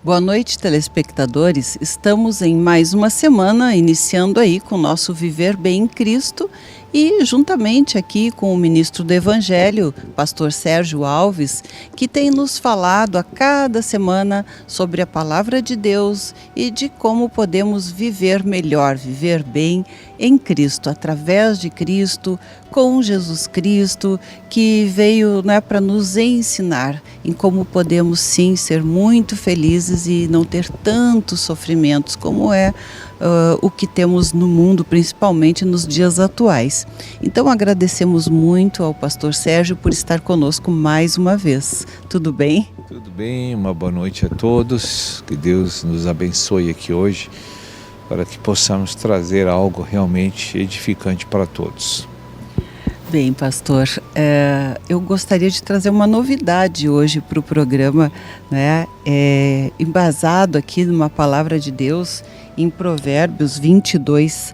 Boa noite, telespectadores. Estamos em mais uma semana, iniciando aí com o nosso Viver Bem em Cristo e juntamente aqui com o ministro do Evangelho, pastor Sérgio Alves, que tem nos falado a cada semana sobre a palavra de Deus e de como podemos viver melhor, viver bem em Cristo, através de Cristo, com Jesus Cristo, que veio para nos ensinar em como podemos sim ser muito felizes e não ter tantos sofrimentos como é o que temos no mundo, principalmente nos dias atuais. Então agradecemos muito ao pastor Sérgio por estar conosco mais uma vez. Tudo bem? Tudo bem, uma boa noite a todos, que Deus nos abençoe aqui hoje, para que possamos trazer algo realmente edificante para todos. Bem, pastor, eu gostaria de trazer uma novidade hoje para o programa, né? Embasado aqui numa palavra de Deus, em Provérbios 22,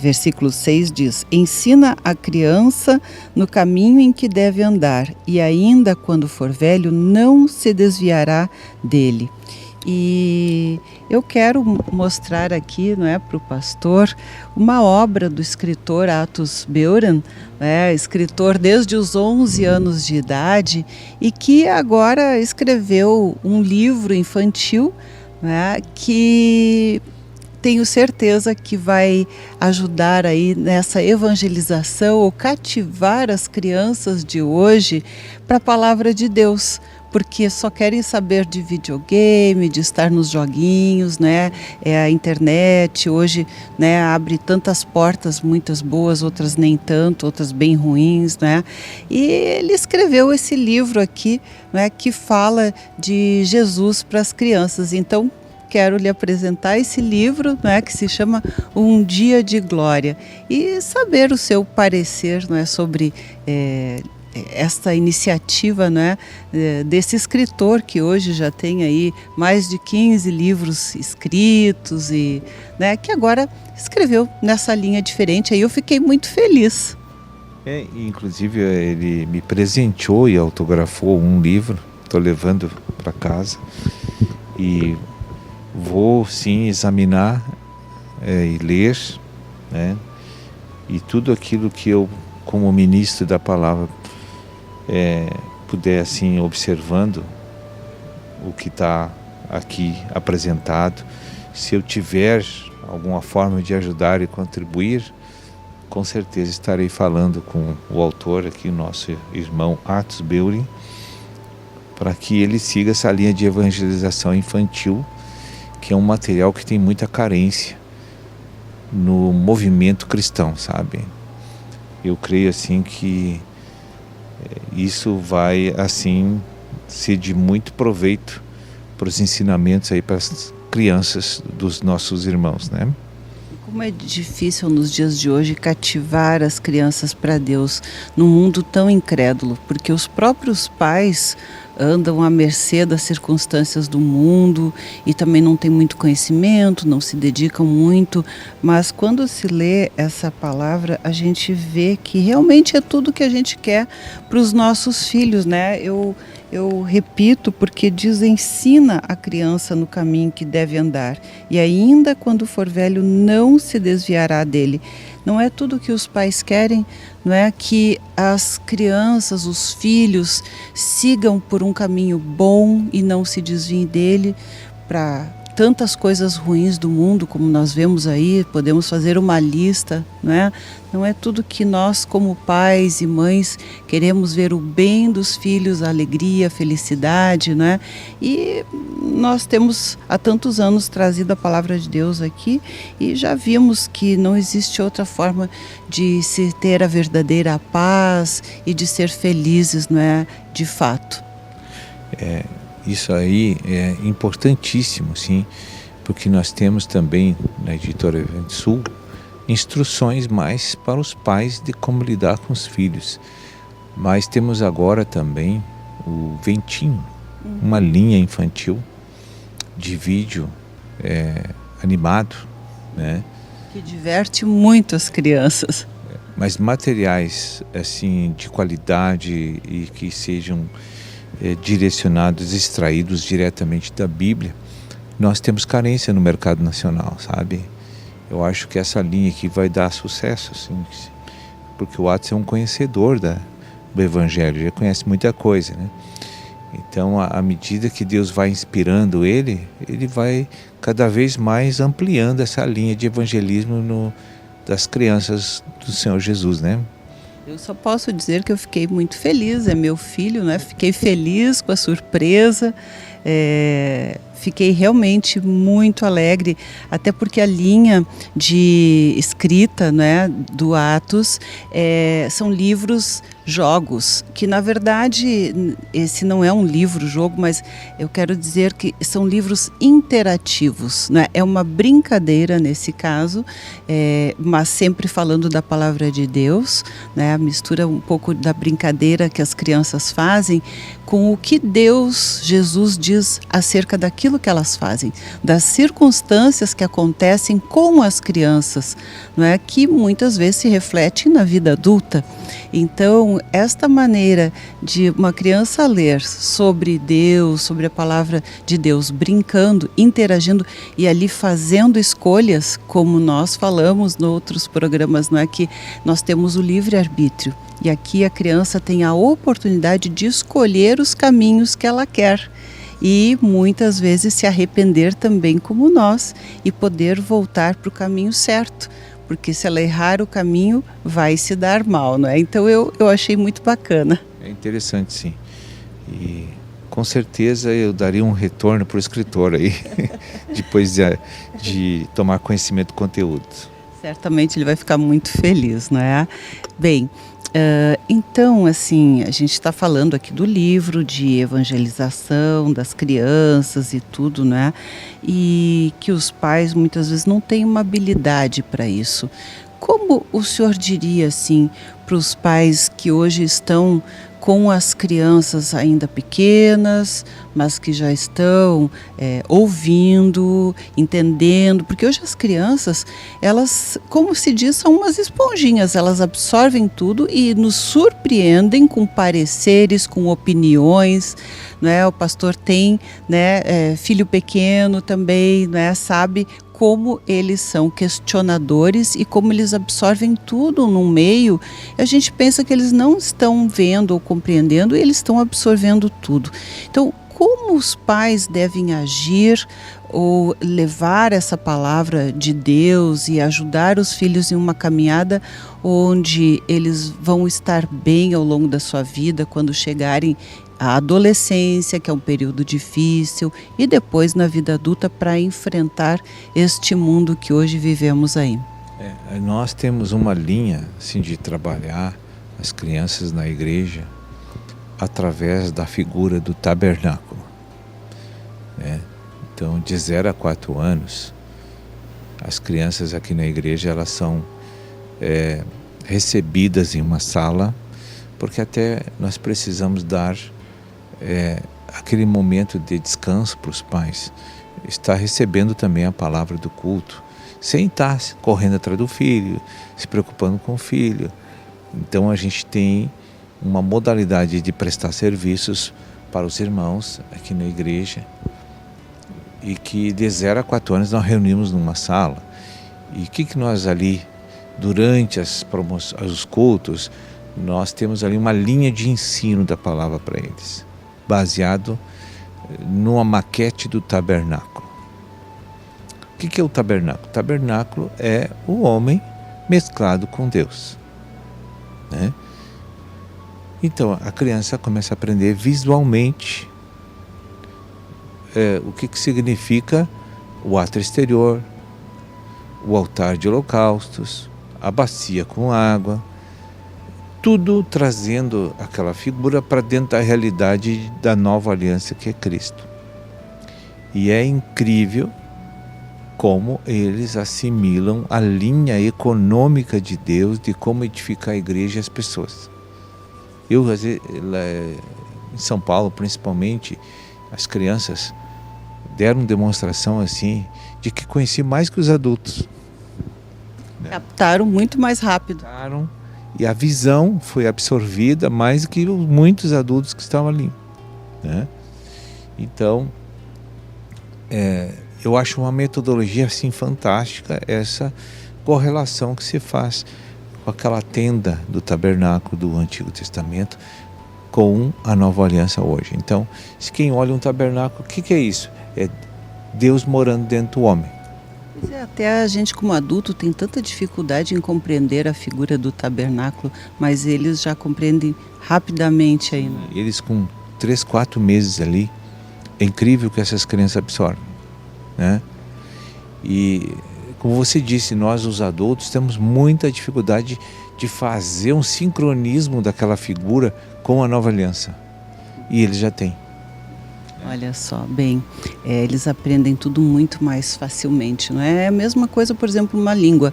versículo 6 diz: ensina a criança no caminho em que deve andar, e ainda quando for velho não se desviará dele. E eu quero mostrar aqui, para o pastor, uma obra do escritor Atos Beuran, escritor desde os 11 anos de idade e que agora escreveu um livro infantil, que tenho certeza que vai ajudar aí nessa evangelização ou cativar as crianças de hoje para a palavra de Deus. Porque só querem saber de videogame, de estar nos joguinhos, a internet hoje, abre tantas portas, muitas boas, outras nem tanto, outras bem ruins, E ele escreveu esse livro aqui, que fala de Jesus para as crianças. Então, quero lhe apresentar esse livro, que se chama Um Dia de Glória, e saber o seu parecer, sobre esta iniciativa, desse escritor que hoje já tem aí mais de 15 livros escritos e que agora escreveu nessa linha diferente. Aí eu fiquei muito feliz. Inclusive ele me presenteou e autografou um livro, estou levando para casa e vou sim examinar e ler, e tudo aquilo que eu, como ministro da palavra, puder assim observando o que está aqui apresentado, se eu tiver alguma forma de ajudar e contribuir, com certeza estarei falando com o autor aqui, o nosso irmão Atos Beuran, para que ele siga essa linha de evangelização infantil, que é um material que tem muita carência no movimento cristão, sabe? Eu creio assim que isso vai assim ser de muito proveito para os ensinamentos aí para as crianças dos nossos irmãos, Como é difícil nos dias de hoje cativar as crianças para Deus num mundo tão incrédulo, porque os próprios pais andam à mercê das circunstâncias do mundo e também não têm muito conhecimento, não se dedicam muito, mas quando se lê essa palavra, a gente vê que realmente é tudo que a gente quer para os nossos filhos, Eu repito, porque diz: ensina a criança no caminho que deve andar, e ainda quando for velho não se desviará dele. Não é tudo que os pais querem, não é que as crianças, os filhos, sigam por um caminho bom e não se desviem dele para tantas coisas ruins do mundo, como nós vemos aí, podemos fazer uma lista, Não é tudo que nós, como pais e mães, queremos ver o bem dos filhos, a alegria, a felicidade, E nós temos há tantos anos trazido a palavra de Deus aqui e já vimos que não existe outra forma de se ter a verdadeira paz e de ser felizes, de fato. Isso aí é importantíssimo, sim, porque nós temos também na Editora Evento Sul instruções mais para os pais de como lidar com os filhos. Mas temos agora também o Ventinho, uma linha infantil de vídeo animado, Que diverte muito as crianças. Mas materiais assim de qualidade e que sejam direcionados, extraídos diretamente da Bíblia, Nós temos carência no mercado nacional, sabe? Eu acho que essa linha aqui vai dar sucesso, assim, porque o Atos é um conhecedor do Evangelho, já conhece muita coisa, né? Então, à medida que Deus vai inspirando ele vai cada vez mais ampliando essa linha de evangelismo das crianças do Senhor Jesus, né? Eu só posso dizer que eu fiquei muito feliz, é meu filho, né? Fiquei feliz com a surpresa, fiquei realmente muito alegre, até porque a linha de escrita, né, do Atos são livros jogos, que na verdade esse não é um livro-jogo, mas eu quero dizer que são livros interativos, né? É uma brincadeira nesse caso, mas sempre falando da palavra de Deus, né? Mistura um pouco da brincadeira que as crianças fazem com o que Deus, Jesus diz acerca daquilo que elas fazem, das circunstâncias que acontecem com as crianças, não é? Que muitas vezes se refletem na vida adulta. Então, esta maneira de uma criança ler sobre Deus, sobre a palavra de Deus, brincando, interagindo e ali fazendo escolhas, como nós falamos em outros programas, não é, que nós temos o livre-arbítrio. E aqui a criança tem a oportunidade de escolher os caminhos que ela quer. E muitas vezes se arrepender também como nós e poder voltar para o caminho certo. Porque se ela errar o caminho, vai se dar mal, não é? Então eu achei muito bacana. É interessante, sim. E com certeza eu daria um retorno para o escritor aí, depois de tomar conhecimento do conteúdo. Certamente ele vai ficar muito feliz, não é? Bem, então, assim, a gente está falando aqui do livro de evangelização das crianças e tudo, né? E que os pais muitas vezes não têm uma habilidade para isso. Como o senhor diria, assim, para os pais que hoje estão com as crianças ainda pequenas, mas que já estão ouvindo, entendendo, porque hoje as crianças, elas, como se diz, são umas esponjinhas, elas absorvem tudo e nos surpreendem com pareceres, com opiniões, né? O pastor tem, né, filho pequeno também, né, sabe como eles são questionadores e como eles absorvem tudo num meio. A gente pensa que eles não estão vendo ou compreendendo e eles estão absorvendo tudo. Então, como os pais devem agir ou levar essa palavra de Deus e ajudar os filhos em uma caminhada onde eles vão estar bem ao longo da sua vida quando chegarem à adolescência, que é um período difícil, e depois na vida adulta para enfrentar este mundo que hoje vivemos aí? Nós temos uma linha assim, de trabalhar as crianças na igreja através da figura do tabernáculo, né? Então, de 0 a 4 anos, as crianças aqui na igreja elas são recebidas em uma sala, porque até nós precisamos dar aquele momento de descanso para os pais, estar recebendo também a palavra do culto, sem estar correndo atrás do filho, se preocupando com o filho. Então a gente tem uma modalidade de prestar serviços para os irmãos aqui na igreja, e que de 0 a 4 anos nós reunimos numa sala. E o que nós ali, durante os cultos, nós temos ali uma linha de ensino da palavra para eles, baseado numa maquete do tabernáculo. O que é o tabernáculo? O tabernáculo é o homem mesclado com Deus, né? Então a criança começa a aprender visualmente o que significa o átrio exterior, o altar de holocaustos, a bacia com água, tudo trazendo aquela figura para dentro da realidade da nova aliança que é Cristo. E é incrível como eles assimilam a linha econômica de Deus, de como edificar a igreja e as pessoas. Eu, em São Paulo, principalmente, as crianças deram demonstração assim de que conheci mais que os adultos. Captaram muito mais rápido. Captaram, e a visão foi absorvida mais que muitos adultos que estavam ali, né? Então, eu acho uma metodologia assim fantástica essa correlação que se faz com aquela tenda do tabernáculo do Antigo Testamento com a nova aliança hoje. Então, se quem olha um tabernáculo, o que é isso? É Deus morando dentro do homem. Pois é, até a gente como adulto tem tanta dificuldade em compreender a figura do tabernáculo, mas eles já compreendem rapidamente aí, né? Eles com 3, 4 meses ali, é incrível que essas crianças absorvem, né? E como você disse, nós os adultos temos muita dificuldade de fazer um sincronismo daquela figura com a nova aliança. E eles já têm. Olha só, bem, eles aprendem tudo muito mais facilmente, não é? É a mesma coisa, por exemplo, uma língua.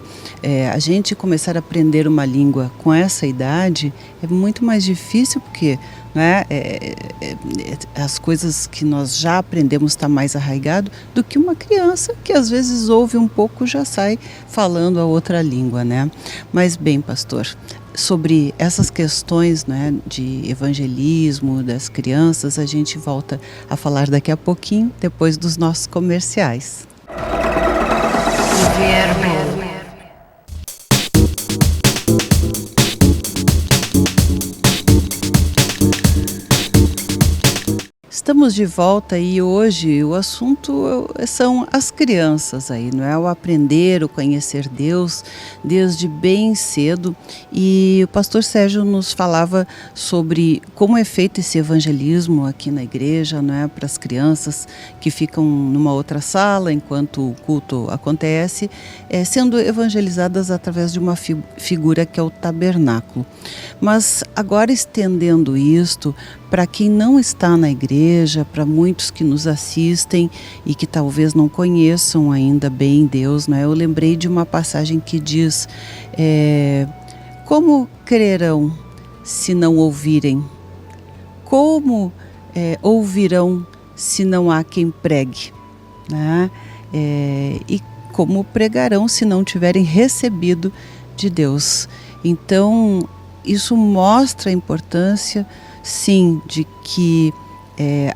A gente começar a aprender uma língua com essa idade é muito mais difícil porque, né, as coisas que nós já aprendemos estão mais arraigado do que uma criança que às vezes ouve um pouco já sai falando a outra língua, né? Mas bem, pastor, sobre essas questões, né, de evangelismo das crianças, a gente volta a falar daqui a pouquinho, depois dos nossos comerciais. Estamos de volta e hoje o assunto são as crianças aí, não é? O aprender, o conhecer Deus desde bem cedo. E o pastor Sérgio nos falava sobre como é feito esse evangelismo aqui na igreja, não é? Para as crianças que ficam numa outra sala enquanto o culto acontece, sendo evangelizadas através de uma figura que é o tabernáculo. Mas agora estendendo isto para quem não está na igreja, para muitos que nos assistem e que talvez não conheçam ainda bem Deus, né? Eu lembrei de uma passagem que diz, como crerão se não ouvirem? Como ouvirão se não há quem pregue? Né? E como pregarão se não tiverem recebido de Deus? Então, isso mostra a importância, sim, de que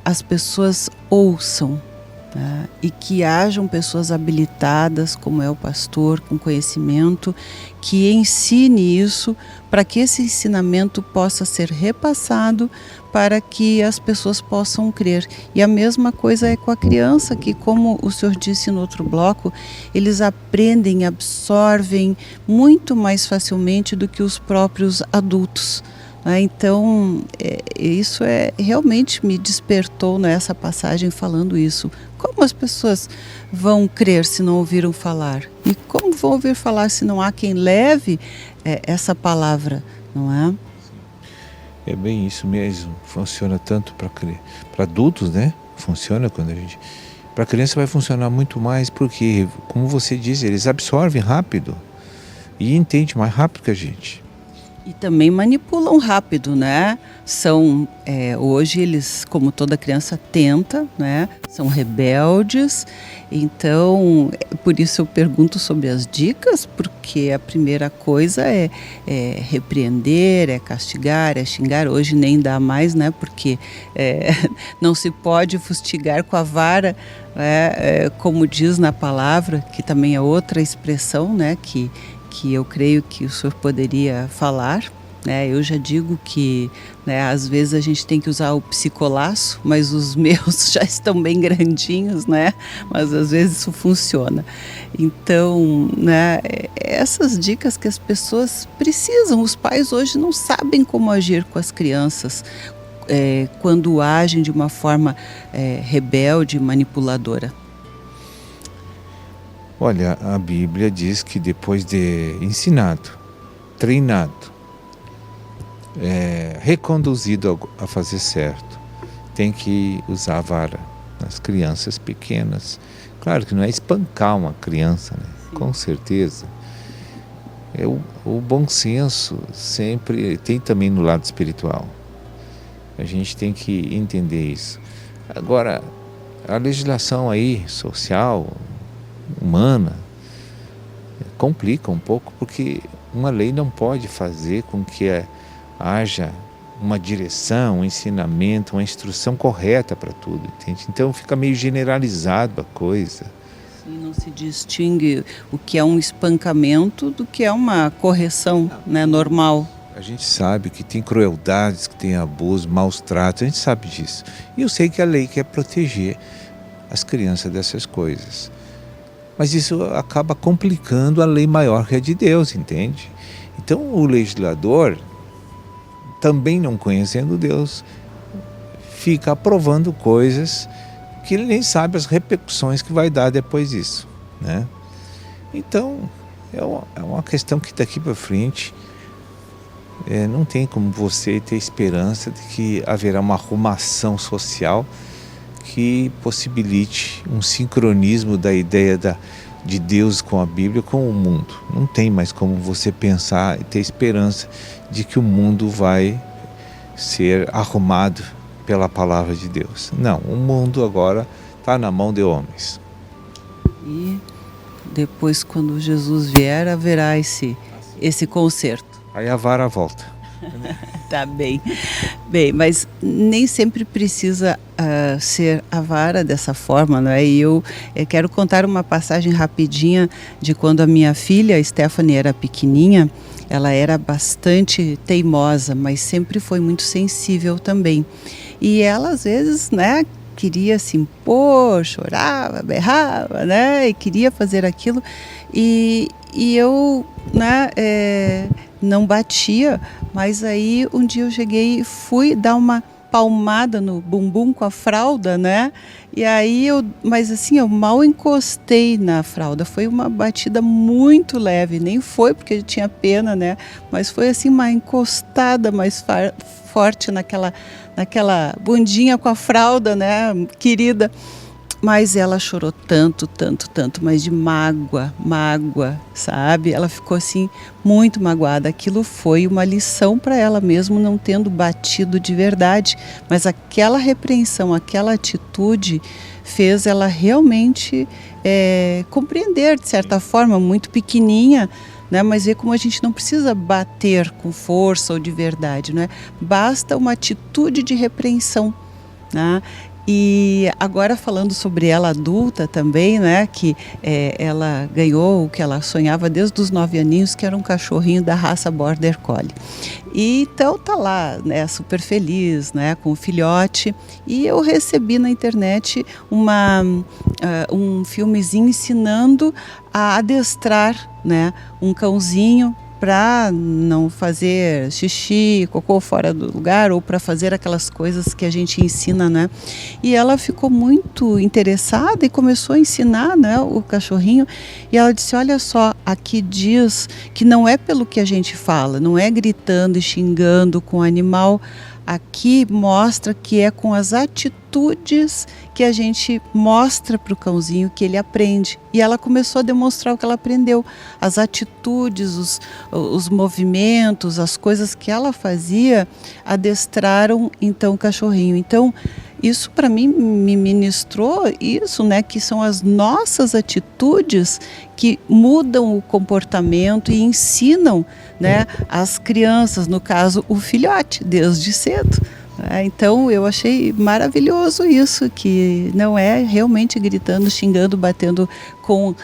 as pessoas ouçam, tá? E que hajam pessoas habilitadas, como é o pastor, com conhecimento, que ensine isso para que esse ensinamento possa ser repassado para que as pessoas possam crer. E a mesma coisa é com a criança, que, como o senhor disse no outro bloco, eles aprendem, absorvem muito mais facilmente do que os próprios adultos. Então, isso realmente me despertou nessa passagem falando isso. Como as pessoas vão crer se não ouviram falar? E como vão ouvir falar se não há quem leve essa palavra, não é? É bem isso mesmo. Funciona tanto para adultos, né? Funciona quando a gente... Para criança vai funcionar muito mais porque, como você diz, eles absorvem rápido e entendem mais rápido que a gente. E também manipulam rápido, né? Hoje eles, como toda criança, tenta, né? São rebeldes. Então, por isso eu pergunto sobre as dicas, porque a primeira coisa é repreender, é castigar, é xingar. Hoje nem dá mais, né? Porque não se pode fustigar com a vara, como diz na palavra, que também é outra expressão, né? Que eu creio que o senhor poderia falar, né? Eu já digo que, né, às vezes a gente tem que usar o psicolaço, mas os meus já estão bem grandinhos, né? Mas às vezes isso funciona. Então, né, essas dicas que as pessoas precisam, os pais hoje não sabem como agir com as crianças quando agem de uma forma rebelde, manipuladora. Olha, a Bíblia diz que depois de ensinado, treinado, reconduzido a fazer certo, tem que usar a vara nas crianças pequenas. Claro que não é espancar uma criança, né? Com certeza. O bom senso sempre tem também no lado espiritual. A gente tem que entender isso. Agora, a legislação aí, social, humana, complica um pouco, porque uma lei não pode fazer com que haja uma direção, um ensinamento, uma instrução correta para tudo, entende? Então fica meio generalizado a coisa, Sim, não se distingue o que é um espancamento do que é uma correção, né, normal. A gente sabe que tem crueldades, que tem abuso, maus tratos, a gente sabe disso. E eu sei que a lei quer proteger as crianças dessas coisas. Mas isso acaba complicando a lei maior que é de Deus, entende? Então o legislador, também não conhecendo Deus, fica aprovando coisas que ele nem sabe as repercussões que vai dar depois disso, né? Então é uma questão que daqui para frente não tem como você ter esperança de que haverá uma arrumação social que possibilite um sincronismo da ideia de Deus com a Bíblia com o mundo. Não tem mais como você pensar e ter esperança de que o mundo vai ser arrumado pela palavra de Deus. Não, o mundo agora está na mão de homens. E depois, quando Jesus vier, haverá esse conserto. Aí a vara volta. Tá bem. Bem, mas nem sempre precisa ser a vara dessa forma, não é? E eu quero contar uma passagem rapidinha de quando a minha filha, Stephanie, era pequenininha. Ela era bastante teimosa, mas sempre foi muito sensível também. E ela, às vezes, né, queria se impor, chorava, berrava, né, e queria fazer aquilo. E eu, né, não batia, mas aí um dia eu cheguei e fui dar uma palmada no bumbum com a fralda, né? E aí mas assim, eu mal encostei na fralda, foi uma batida muito leve, nem foi porque eu tinha pena, né? Mas foi assim uma encostada mais forte naquela bundinha com a fralda, né, querida. Mas ela chorou tanto, mas de mágoa, sabe? Ela ficou assim muito magoada. Aquilo foi uma lição para ela mesmo, não tendo batido de verdade. Mas aquela repreensão, aquela atitude fez ela realmente compreender, de certa forma, muito pequenininha, né? Mas ver como a gente não precisa bater com força ou de verdade, né? Basta uma atitude de repreensão, né? E agora falando sobre ela adulta também, né, que ela ganhou o que ela sonhava desde os 9 aninhos, que era um cachorrinho da raça Border Collie. E então tá lá, né, super feliz, né, com o filhote. E eu recebi na internet um filmezinho ensinando a adestrar, né, um cãozinho para não fazer xixi, cocô fora do lugar, ou para fazer aquelas coisas que a gente ensina, né? E ela ficou muito interessada e começou a ensinar, né, o cachorrinho. E ela disse: olha só, aqui diz que não é pelo que a gente fala, não é gritando e xingando com o animal. Aqui mostra que é com as atitudes que a gente mostra para o cãozinho que ele aprende. E ela começou a demonstrar o que ela aprendeu. As atitudes, os movimentos, as coisas que ela fazia, adestraram então o cachorrinho. Então, isso para mim me ministrou isso, né, que são as nossas atitudes que mudam o comportamento e ensinam, né, as crianças, no caso o filhote, desde cedo. Então eu achei maravilhoso isso, que não é realmente gritando, xingando, batendo com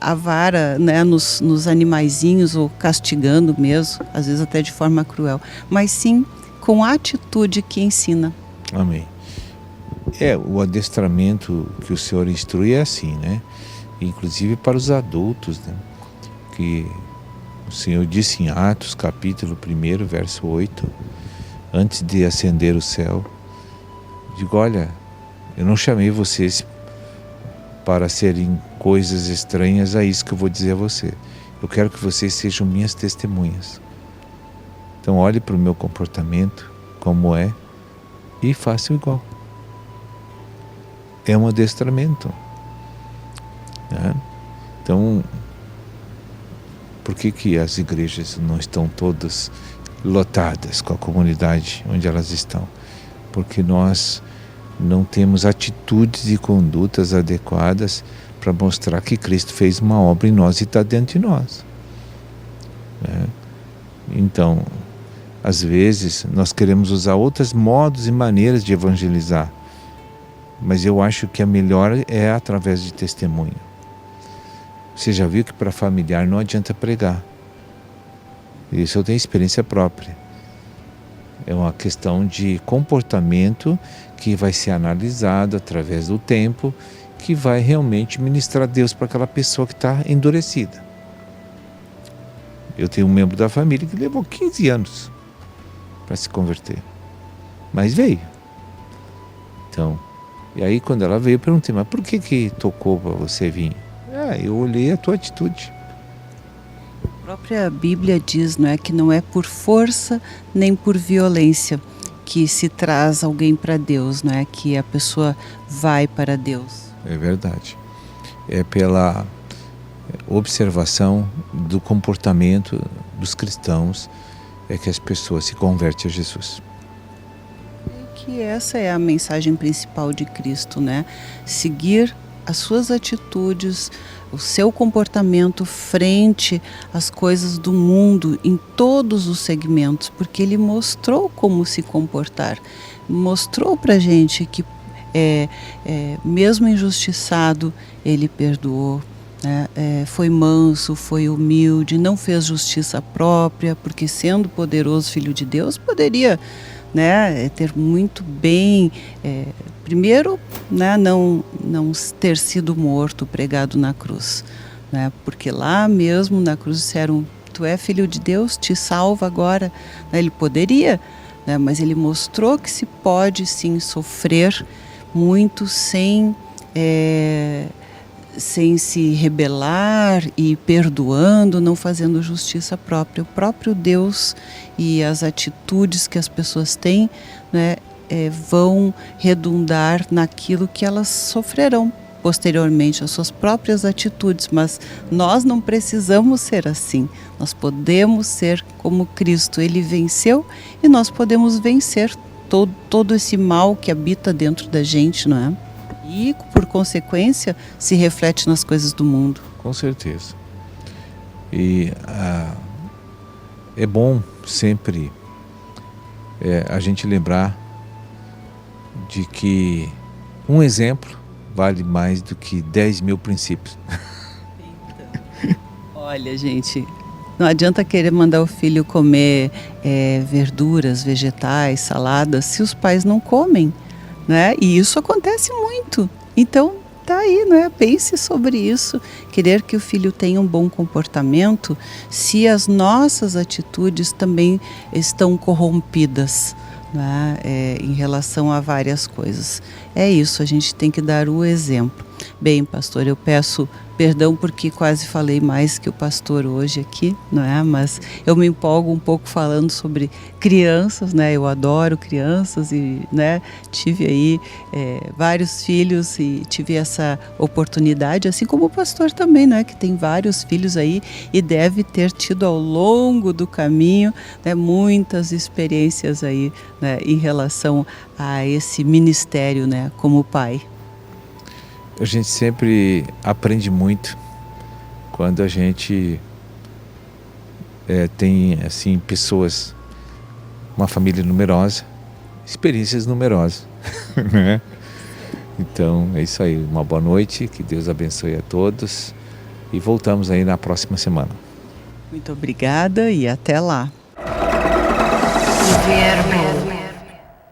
a vara, né, nos animaizinhos ou castigando mesmo, às vezes até de forma cruel, mas sim com a atitude que ensina. Amém. O adestramento que o Senhor instrui é assim, né? Inclusive para os adultos, né? Que o Senhor disse em Atos, capítulo 1, verso 8, antes de ascender o céu, digo: olha, eu não chamei vocês para serem coisas estranhas a isso que eu vou dizer a você. Eu quero que vocês sejam minhas testemunhas. Então olhe para o meu comportamento, como é, e façam igual. É um adestramento, né? Então, por que as igrejas não estão todas lotadas com a comunidade onde elas estão? Porque nós não temos atitudes e condutas adequadas para mostrar que Cristo fez uma obra em nós e está dentro de nós, né? Então, às vezes, nós queremos usar outros modos e maneiras de evangelizar, mas eu acho que a melhor é através de testemunho. Você já viu que para familiar não adianta pregar. Isso eu tenho experiência própria. É uma questão de comportamento que vai ser analisado através do tempo, que vai realmente ministrar Deus para aquela pessoa que está endurecida. Eu tenho um membro da família que levou 15 anos para se converter, mas veio. Então, e aí quando ela veio, eu perguntei, mas por que tocou para você vir? Eu olhei a tua atitude. A própria Bíblia diz, não é, que não é por força nem por violência que se traz alguém para Deus, não é, que a pessoa vai para Deus. É verdade. É pela observação do comportamento dos cristãos que as pessoas se convertem a Jesus. Que essa é a mensagem principal de Cristo, né? Seguir as suas atitudes, o seu comportamento frente às coisas do mundo em todos os segmentos, porque ele mostrou como se comportar, mostrou pra gente que mesmo injustiçado, ele perdoou, né? Foi manso, foi humilde, não fez justiça própria, porque sendo poderoso Filho de Deus, poderia, né, ter muito bem, primeiro, né, não ter sido morto, pregado na cruz, né, porque lá mesmo na cruz disseram, tu é Filho de Deus, te salva agora, né, ele poderia, né, mas ele mostrou que se pode sim sofrer muito sem se rebelar e perdoando, não fazendo justiça própria. O próprio Deus e as atitudes que as pessoas têm, né, vão redundar naquilo que elas sofrerão posteriormente, as suas próprias atitudes, mas nós não precisamos ser assim. Nós podemos ser como Cristo. Ele venceu e nós podemos vencer todo esse mal que habita dentro da gente, não é? E, por consequência, se reflete nas coisas do mundo. Com certeza. E é bom sempre a gente lembrar de que um exemplo vale mais do que 10 mil princípios. Olha, gente, não adianta querer mandar o filho comer verduras, vegetais, saladas, se os pais não comem, né? E isso acontece muito. Então, tá aí, né? Pense sobre isso. Querer que o filho tenha um bom comportamento, se as nossas atitudes também estão corrompidas, né? Em relação a várias coisas. É isso, a gente tem que dar o exemplo. Bem, pastor, eu peço perdão porque quase falei mais que o pastor hoje aqui, não é? Mas eu me empolgo um pouco falando sobre crianças, né? Eu adoro crianças e, né, tive aí vários filhos e tive essa oportunidade, assim como o pastor também, né? Que tem vários filhos aí e deve ter tido ao longo do caminho, né, muitas experiências aí, né, em relação a esse ministério, né, como pai. A gente sempre aprende muito quando a gente tem assim pessoas, uma família numerosa, experiências numerosas, né? Então é isso aí, uma boa noite, que Deus abençoe a todos e voltamos aí na próxima semana. Muito obrigada e até lá. O Verbo